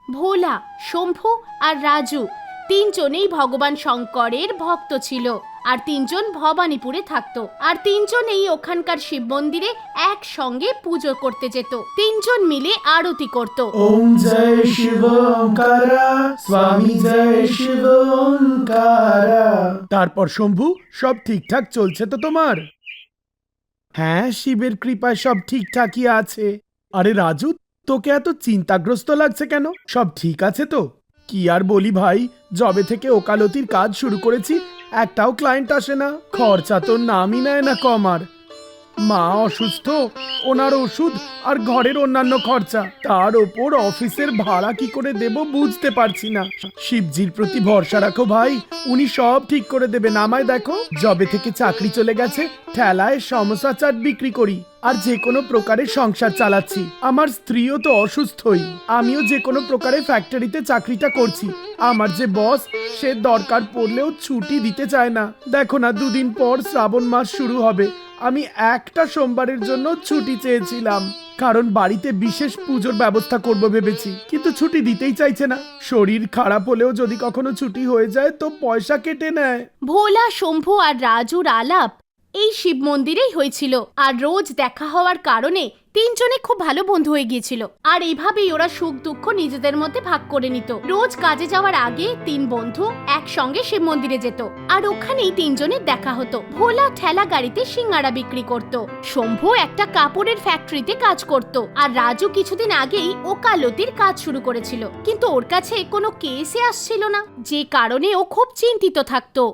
ভোলা, শম্ভু আর রাজু তিনজনেই ভগবান শঙ্করের ভক্ত ছিল আর তিনজন ভবানীপুরে থাকতো আর তিনজনেই ওখানকার শিব মন্দিরে একসঙ্গে পুজো করতে যেত। তিনজন মিলে আরতি করত। ওম জয় শিব ওঙ্কারা, স্বামী জয় শিব ওঙ্কারা। তারপর শম্ভু, সব ঠিকঠাক চলছে তো তোমার? হ্যাঁ, শিবের কৃপায় সব ঠিকঠাকই আছে। আরে রাজু, তোকে এত চিন্তাগ্রস্ত লাগছে কেন? সব ঠিক আছে তো? কি আর বলি ভাই, যবে থেকে ওকালতির কাজ শুরু করেছি একটাও ক্লায়েন্ট আসে না। খরচা তো নামই নেয় না কম। আর মা অসুস্থ, ওনার ওষুধ আর ঘরের অন্যান্য খরচা, তার ওপর অফিসের ভাড়া কি করে দেব বুঝতে পারছি না। শিবজির প্রতি ভরসা রাখো ভাই, উনি সব ঠিক করে দেবেন। আমায় দেখো, যবে থেকে চাকরি চলে গেছে ঠেলায় সমোসা চাট বিক্রি করি আর যে কোনো প্রকারে সংসার চালাচ্ছি। আমার স্ত্রীও তো অসুস্থই, আমিও যে কোনো প্রকারে ফ্যাক্টরিতে চাকরিটা করছি। আমার যে বস, সে দরকার পড়লেও ছুটি দিতে চায় না। দেখো না, দুদিন পর শ্রাবণ মাস শুরু হবে। আমি একটা সোমবারের জন্য ছুটি চেয়েছিলাম, কারণ বাড়িতে বিশেষ পুজোর ব্যবস্থা করব ভেবেছি, কিন্তু ছুটি দিতেই চাইছে না। শরীর খারাপ হলেও যদি কখনো ছুটি হয়ে যায় তো পয়সা কেটে নেয়। ভোলা, শম্ভু আর রাজুর আলাপ এই শিব মন্দিরেই হয়েছিল আর রোজ দেখা হওয়ার কারণে তিনজনে খুব ভালো বন্ধু হয়ে গিয়েছিল। আর এইভাবেই ওরা সুখ দুঃখ নিজেদের মধ্যে ভাগ করে নিত। রোজ কাজে যাওয়ার আগে তিন বন্ধু একসঙ্গে শিব মন্দিরে যেত আর ওখানেই তিনজনের দেখা হতো। ভোলা ঠেলা গাড়িতে সিঙ্গারা বিক্রি করত, শম্ভু একটা কাপড়ের ফ্যাক্টরিতে কাজ করত আর রাজু কিছুদিন আগেই ওকালতির কাজ শুরু করেছিল, কিন্তু ওর কাছে কোনো কেসে আসছিল না, যে কারণে ও খুব চিন্তিত থাকতো।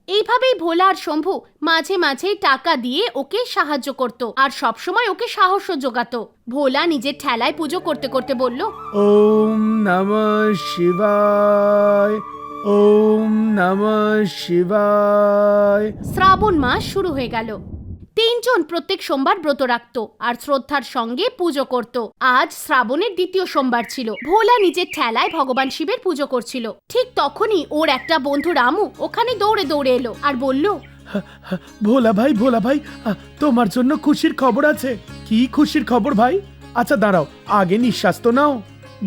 এইভাবেই ভোলা আর শম্ভু মাঝে মাঝে টাকা দিয়ে ওকে সাহায্য করত আর সবসময় ওকে সাহসও জোগাতো। ভোলা নিজের ঠেলায় পুজো করতে করতে বলল, ওম নমঃ শিবায়, ওম নমঃ শিবায়। শ্রাবণ মাস শুরু হয়ে গেল। তিনজন প্রত্যেক সোমবার ব্রত রাখত আর শ্রদ্ধার সঙ্গে পুজো করত। আজ শ্রাবণের দ্বিতীয় সোমবার ছিল। ভোলা নিজের ঠেলায় ভগবান শিবের পুজো করছিল। ঠিক তখনই ওর একটা বন্ধু রামু ওখানে দৌড়ে দৌড়ে এলো আর বলল, ভোলা ভাই, ভোলা ভাই, তোমার জন্য খুশির খবর আছে। কি খুশির খবর ভাই? আচ্ছা দাঁড়াও, আগে নিঃশ্বাস তো নাও।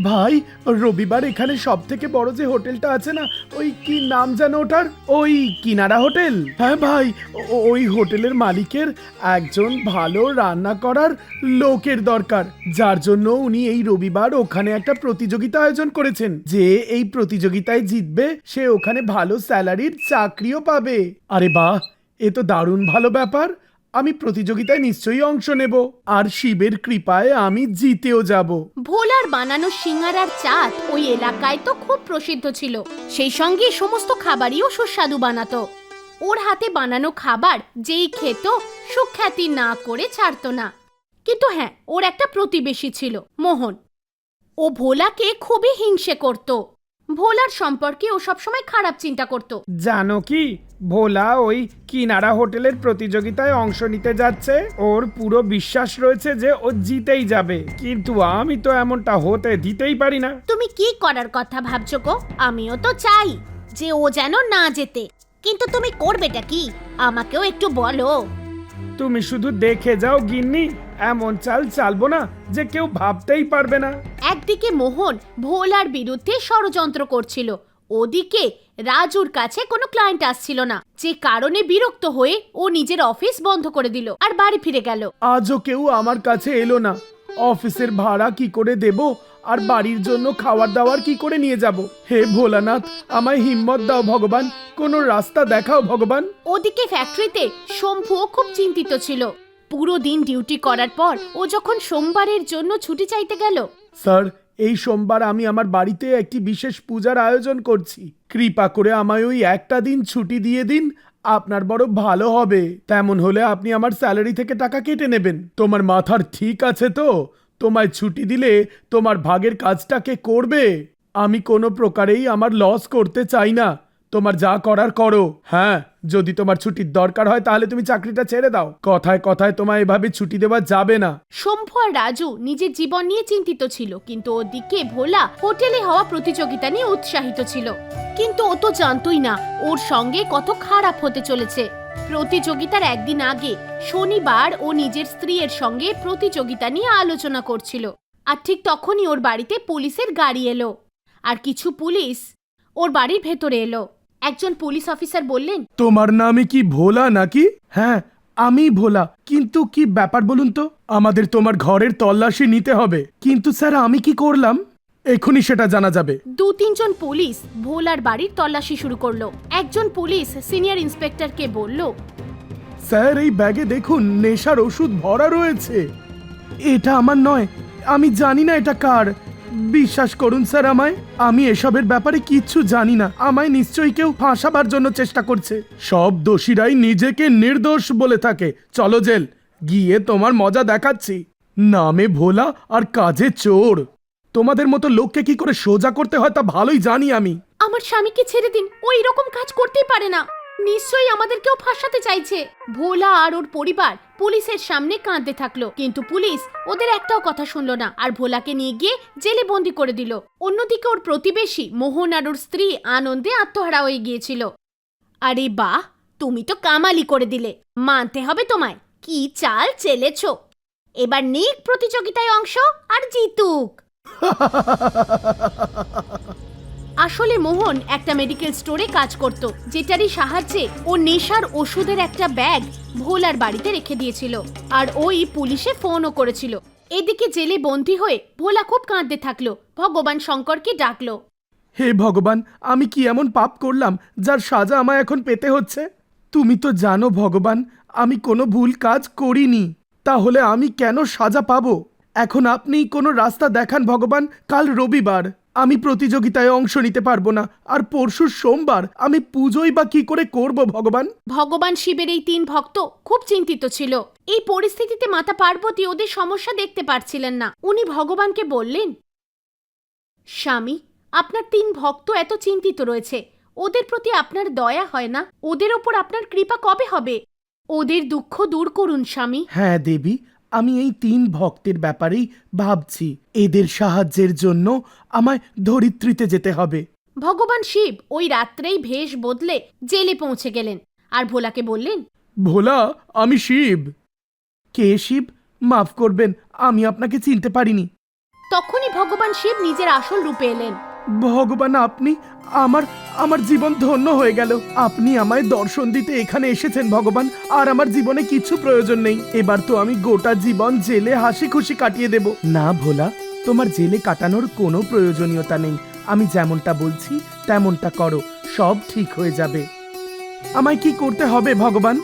ভাই, রবিবার এখানে সব থেকে বড় যে হোটেলটা আছে না, ওই কি নাম জানো ওটার? ওই কিনারা হোটেল। হ্যাঁ ভাই, ওই হোটেলের মালিকের একজন ভালো রান্না করার লোকের দরকার, যার জন্য উনি এই রবিবার ওখানে একটা প্রতিযোগিতা আয়োজন করেছেন। যে এই প্রতিযোগিতায় জিতবে সে ওখানে ভালো স্যালারির চাকরিও পাবে। আরে বাহ, এ তো দারুণ ভালো ব্যাপার। আমি প্রতিযোগিতায় নিশ্চয়ই অংশ নেব আর শিবের কৃপায় আমি জিতেও যাব। ভোলার বানানো সিঙ্গারার চাট ওই এলাকায় তো খুব প্রসিদ্ধ ছিল, সেই সঙ্গে সমস্ত খাবারইও সুস্বাদু বানাতো। ওর হাতে বানানো খাবার যেই খেত সুখ্যাতি না করে ছাড়তো না। কিন্তু হ্যাঁ, ওর একটা প্রতিবেশী ছিল, মোহন। ও ভোলাকে খুবই হিংসে করত। ভোলার সম্পর্কে ও সবসময় খারাপ চিন্তা করত। জানো কি, ভোলা ওই কিনারা হোটেলের প্রতিযোগিতায় অংশ নিতে যাচ্ছে। ওর পুরো বিশ্বাস রয়েছে যে ও জিতেই যাবে, কিন্তু আমি তো এমনটা হতে দিতেই পারি না। তুমি কি করার কথা ভাবছো গো? আমিও তো চাই যে ও যেন না জেতে, কিন্তু তুমি করবেটা কি আমাকেও একটু বলো। তুমি শুধু দেখে যাও গিন্নি, এমন চাল চালবো না যে কেউ ভাবতেই পারবে না। একদিকে মোহন ভোলার বিরুদ্ধে ষড়যন্ত্র করছিল, ওদিকে রাজুর কাছে কোনো ক্লায়েন্ট আসছিল না, যে কারণে বিরক্ত হয়ে ও নিজের অফিস বন্ধ করে দিল আর বাড়ি ফিরে গেল। আজও কেউ আমার কাছে এলো না। অফিসের ভাড়া কি করে দেব আর বাড়ির জন্য খাবার দাবার কি করে নিয়ে যাব? হে ভোলানাথ, আমায় হিম্মত দাও ভগবান, কোনো রাস্তা দেখাও ভগবান। ওদিকে ফ্যাক্টরিতে শম্ভুও খুব চিন্তিত ছিল। পুরো দিন ডিউটি করার পর ও যখন সোমবারের জন্য ছুটি চাইতে গেল, স্যার, এই সোমবার আমি আমার বাড়িতে একটি বিশেষ পূজার আয়োজন করছি, কৃপা করে আমায় ওই একটা দিন ছুটি দিয়ে দিন, আপনার বড় ভালো হবে। তেমন হলে আপনি আমার স্যালারি থেকে টাকা কেটে নেবেন। তোমার মাথার ঠিক আছে তো? তোমায় ছুটি দিলে তোমার ভাগের কাজটা কে করবে? আমি কোনো প্রকারেই আমার লস করতে চাই না। তোমার যা করার করো। হ্যাঁ, যদি তোমার ছুটির দরকার হয় তাহলে তুমি চাকরিটা ছেড়ে দাও। কথায় কথায় তোমায় এভাবে ছুটি দেওয়া যাবে না। শম্ভু আর রাজু নিজের জীবন নিয়ে চিন্তিত ছিল, কিন্তু ওদিকে ভোলা হোটেলে হওয়া প্রতিযোগিতা নিয়ে উৎসাহিত ছিল। কিন্তু ও তো জানতোই না ওর সঙ্গে কত খারাপ হতে চলেছে। প্রতিযোগিতার একদিন আগে শনিবার ও নিজের স্ত্রীর সঙ্গে প্রতিযোগিতা নিয়ে আলোচনা করছিল। আর ঠিক তখনই ওর বাড়িতে পুলিশের গাড়ি এলো আর কিছু পুলিশ ওর বাড়ির ভেতরে এলো। একজন পুলিশ অফিসার বললেন, তোমার নামে কি ভোলা নাকি? হ্যাঁ, আমি ভোলা। কিন্তু কি ব্যাপার বলুন তো? আমাদের তোমার ঘরের তল্লাশি নিতে হবে। কিন্তু স্যার আমি কি করলাম? এখনই সেটা জানা যাবে। 2-3 জন পুলিশ ভোলার বাড়ির তল্লাশি শুরু করলো। একজন পুলিশ সিনিয়র ইন্সপেক্টরকে বলল, স্যার এই ব্যাগে দেখুন নেশার ওষুধ ভরা রয়েছে। এটা আমার নয়, আমি জানি না এটা কার। বিশ্বাস করুন স্যার আমায়, আমি এসবের ব্যাপারে কিচ্ছু জানি না। আমায় নিশ্চয়ই কেউ ফাঁসাবার জন্য চেষ্টা করছে। সব দোষীরাই নিজেকে নির্দোষ বলে থাকে। চলো জেল, গিয়ে তোমার মজা দেখাচ্ছি। নামে ভোলা আর কাজে চোর। তোমাদের মতো লোককে কি করে সোজা করতে হয় তা ভালোই জানি আমি। আমার স্বামীকে ছেড়ে দিন, ও এরকম কাজ করতেই পারে না। নিশ্চয়ই আমাদেরকেও ফাঁসাতে চাইছে। ভোলা আর ওর পরিবার পুলিশের সামনে কাঁদতে থাকলো, কিন্তু পুলিশ ওদের একটাও কথা শুনলো না আর ভোলাকে নিয়ে গিয়ে জেলে বন্দি করে দিল। অন্যদিকে ওর প্রতিবেশী মোহন আর ওর স্ত্রী আনন্দে আত্মহারা হয়ে গিয়েছিল। আরে বাহ, তুমি তো কামালি করে দিলে, মানতে হবে তোমায়। কি চাল চেলেছো। এবার নিক প্রতিযোগিতায় অংশ আর জিতুক। আসলে মোহন একটা মেডিকেল স্টোরে কাজ করত, যেটারই সাহায্যে ও নেশার ওষুধের একটা ব্যাগ ভোলার বাড়িতে রেখে দিয়েছিল আর ওই পুলিশে ফোনও করেছিল। এদিকে জেলে বন্দী হয়ে ভোলা খুব কাঁদতে থাকলো, ভগবান শঙ্করকে ডাকলো। হে ভগবান, আমি কি এমন পাপ করলাম যার সাজা আমায় এখন পেতে হচ্ছে? তুমি তো জানো ভগবান, আমি কোনো ভুল কাজ করিনি। তাহলে আমি কেন সাজা পাবো? এখন আপনিই কোনো রাস্তা দেখান ভগবান। কাল রবিবার, আমি প্রতিযোগিতায় অংশ নিতে পারবো না। আর পরশু সোমবার, আমি পুজোই বা কি করে করব ভগবান? ভগবান শিবের এই 3 ভক্ত খুব চিন্তিত ছিল। এই পরিস্থিতিতে মাতা পার্বতী ওদের সমস্যা দেখতে পারছিলেন না। উনি ভগবানকে বললেন, স্বামী, আপনার 3 ভক্ত এত চিন্তিত রয়েছে, ওদের প্রতি আপনার দয়া হয় না? ওদের ওপর আপনার কৃপা কবে হবে? ওদের দুঃখ দূর করুন স্বামী। হ্যাঁ দেবী, আমি এই 3 ভক্তের ব্যাপারেই ভাবছি। এদের সাহায্যের জন্য আমায় ধরিত্রীতে যেতে হবে। ভগবান শিব ওই রাত্রেই ভেষ বদলে জেলে পৌঁছে গেলেন আর ভোলাকে বললেন, ভোলা, আমি শিব। কে শিব? মাফ করবেন, আমি আপনাকে চিনতে পারিনি। তখনই ভগবান শিব নিজের আসল রূপে এলেন। ভগবান, আপনি আমার আমার জীবন ধন্য হয়ে গেল। আপনি আমায় দর্শন দিতে এখানে এসেছেন ভগবান। আর আমার জীবনে কিছু প্রয়োজন নেই। এবার তো আমি গোটা জীবন জেলে হাসি খুশি কাটিয়ে দেব। না ভোলা, তোমার জেলে কাটানোর কোনো প্রয়োজনীয়তা নেই। আমি যেমনটা বলছি তেমনটা করো, সব ঠিক হয়ে যাবে। আমায় কি করতে হবে ভগবান?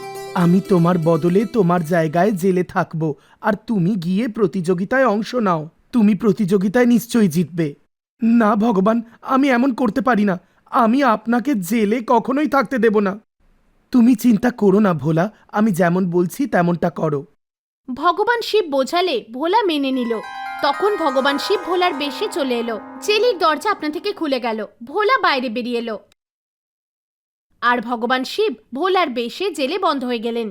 আমি তোমার বদলে তোমার জায়গায় জেলে থাকবো, আর তুমি গিয়ে প্রতিযোগিতায় অংশ নাও। তুমি প্রতিযোগিতায় নিশ্চয়ই জিতবে। না ভগবান, আমি এমন করতে পারি না। আমি আপনাকে জেলে কখনোই থাকতে দেব না। তুমি চিন্তা করো না ভোলা, আমি যেমন বলছি তেমনটা করো। ভগবান শিব বোঝালে ভোলা মেনে নিল। তখন ভগবান শিব ভোলার বেশে চলে এলো। জেলের দরজা আপনা থেকে খুলে গেল। ভোলা বাইরে বেরিয়ে এলো আর ভগবান শিব ভোলার বেশে জেলে বন্ধ হয়ে গেলেন।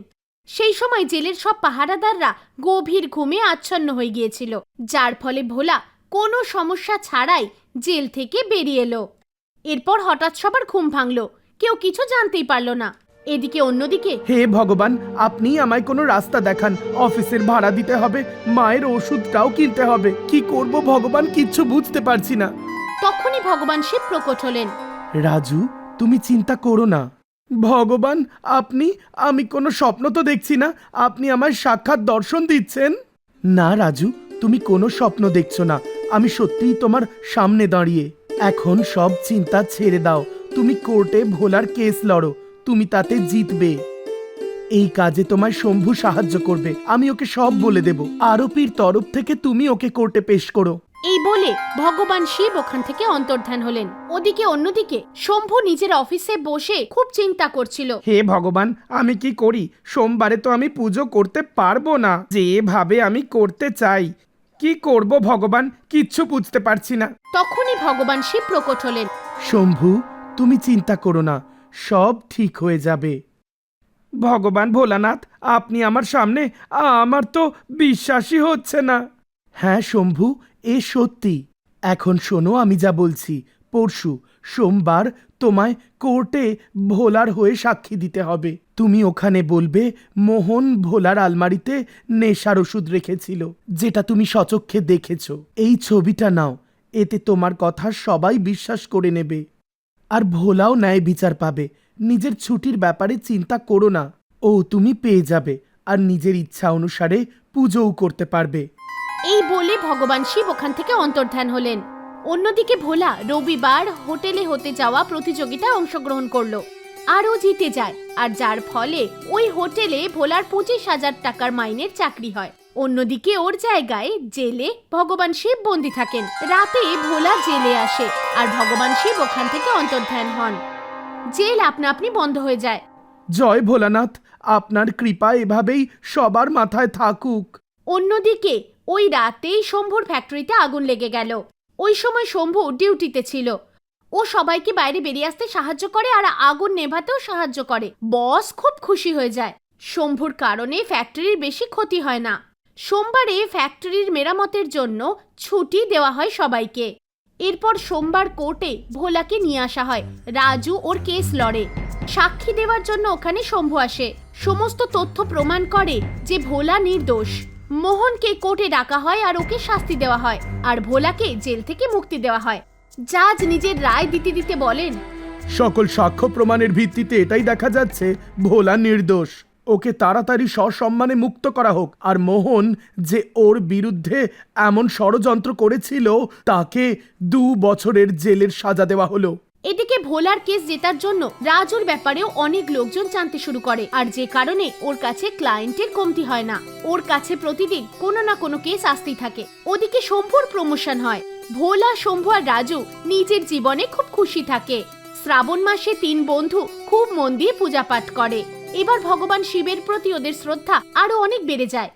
সেই সময় জেলের সব পাহারাদাররা গভীর ঘুমে আচ্ছন্ন হয়ে গিয়েছিল, যার ফলে ভোলা কোনো সমস্যা ছাড়াই জেল থেকে বেরিয়ে এলো। এরপর হঠাৎ সবার ঘুম ভাঙল, কেউ কিছু জানতেই পারল না। এদিকে অন্যদিকে, হে ভগবান, আপনি আমায় কোনো রাস্তা দেখান। অফিসের ভাড়া দিতে হবে, মায়ের ওষুধটাও কিনতে হবে। কি করব ভগবান, কিচ্ছু বুঝতে পারছি না। তখনই ভগবান শিব প্রকট হলেন। রাজু, তুমি চিন্তা করো না। ভগবান, আমি কোনো স্বপ্ন তো দেখছি না। আপনি আমায় সাক্ষাৎ দর্শন দিচ্ছেন। না রাজু, তুমি কোনো স্বপ্ন দেখছো না। আমি সত্যিই তোমার সামনে দাঁড়িয়ে। এখন সব চিন্তা ছেড়ে দাও। তুমি কোর্টে ভোলার কেস লড়ো, তুমি তাতে জিতবে। এই কাজে তোমায় শম্ভু সাহায্য করবে। আমি ওকে সব বলে দেব। আরোপীর তরফ থেকে তুমি ওকে কোর্টে পেশ করো। এই বলে ভগবান শিব ওখান থেকে অন্তর্ধান হলেন। ওদিকে অন্যদিকে শম্ভু নিজের অফিসে বসে খুব চিন্তা করছিল। হে ভগবান, আমি কি করি? সোমবারে তো আমি পুজো করতে পারবো না যেভাবে আমি করতে চাই। কি করব ভগবান, কিচ্ছু বুঝতে পারছি না। তখনই ভগবান শিব প্রকট হলেন। শম্ভু, তুমি চিন্তা করো না, সব ঠিক হয়ে যাবে। ভগবান ভোলানাথ, আপনি আমার সামনে, আমার তো বিশ্বাসই হচ্ছে না। হ্যাঁ শম্ভু, এ সত্যি। এখন শোনো আমি যা বলছি। পরশু সোমবার তোমায় কোর্টে ভোলার হয়ে সাক্ষী দিতে হবে। তুমি ওখানে বলবে মোহন ভোলার আলমারিতে নেশার ওষুধ রেখেছিল, যেটা তুমি সচক্ষে দেখেছো। এই ছবিটা নাও, এতে তোমার কথা সবাই বিশ্বাস করে নেবে। আর ভোলাও ন্যায় বিচার পাবে। নিজের ছুটির ব্যাপারে চিন্তা করো না, ও তুমি পেয়ে যাবে আর নিজের ইচ্ছা অনুসারে পুজোও করতে পারবে। এই বলে ভগবান শিব ওখান থেকে অন্তর্ধান হলেন। অন্যদিকে ভোলা রবিবার হোটেলে হতে যাওয়া প্রতিযোগিতায় অংশগ্রহণ করলো আর ও জিতে যায়, আর যার ফলে ওই হোটেলে ভোলার 25,000 টাকার মাইনের চাকরি হয়। অন্যদিকে ওর জায়গায় জেলে ভগবান শিব বন্দী থাকেন। রাতে ভোলা জেলে আসে আর ভগবান শিব ওখান থেকে অন্তর্ধান হন। জেল আপনা আপনি বন্ধ হয়ে যায়। জয় ভোলানাথ, আপনার কৃপা এভাবেই সবার মাথায় থাকুক। অন্যদিকে ওই রাতেই শম্ভুর ফ্যাক্টরিতে আগুন লেগে গেল। ওই সময় শম্ভু ডিউটিতে ছিল। ও সবাইকে বাইরে বেরিয়ে আসতে সাহায্য করে আর আগুন নেভাতেও সাহায্য করে। বস খুব খুশি হয়ে যায়। শম্ভুর কারণে ফ্যাক্টরির বেশি ক্ষতি হয় না। সোমবারে ফ্যাক্টরির মেরামতের জন্য ছুটি দেওয়া হয় সবাইকে। এরপর সোমবার কোর্টে ভোলাকে নিয়ে আসা হয়। রাজু ওর কেস লড়ে। সাক্ষী দেওয়ার জন্য ওখানে শম্ভু আসে। সমস্ত তথ্য প্রমাণ করে যে ভোলা নির্দোষ। মোহনকে কোর্টে ডাকা হয় আর ওকে শাস্তি দেওয়া হয়, আর ভোলাকে জেল থেকে মুক্তি দেওয়া হয়। জাজ নিজের রায় দিতে দিতে বলেন, সকল সাক্ষ্য প্রমাণের ভিত্তিতে এটাই দেখা যাচ্ছে ভোলা নির্দোষ। ওকে তাড়াতাড়ি সসম্মানে মুক্ত করা হোক। আর মোহন যে ওর বিরুদ্ধে এমন ষড়যন্ত্র করেছিল, তাকে 2 বছরের জেলের সাজা দেওয়া হলো। এদিকে ভোলার কেস জেতার জন্য রাজুর ব্যাপারেও অনেক লোকজন জানতে শুরু করে, আর যে কারণে ওর কাছে ক্লায়েন্টের কমতি হয় না। ওর কাছে প্রতিদিন কোনো না কোনো কেস আসতেই থাকে। ওদিকে শম্ভুর প্রমোশন হয়। ভোলা, শম্ভু আর রাজু নিজের জীবনে খুব খুশি থাকে। শ্রাবণ মাসে 3 বন্ধু খুব মন দিয়ে পূজা পাঠ করে। এবার ভগবান শিবের প্রতি ওদের শ্রদ্ধা আরো অনেক বেড়ে যায়।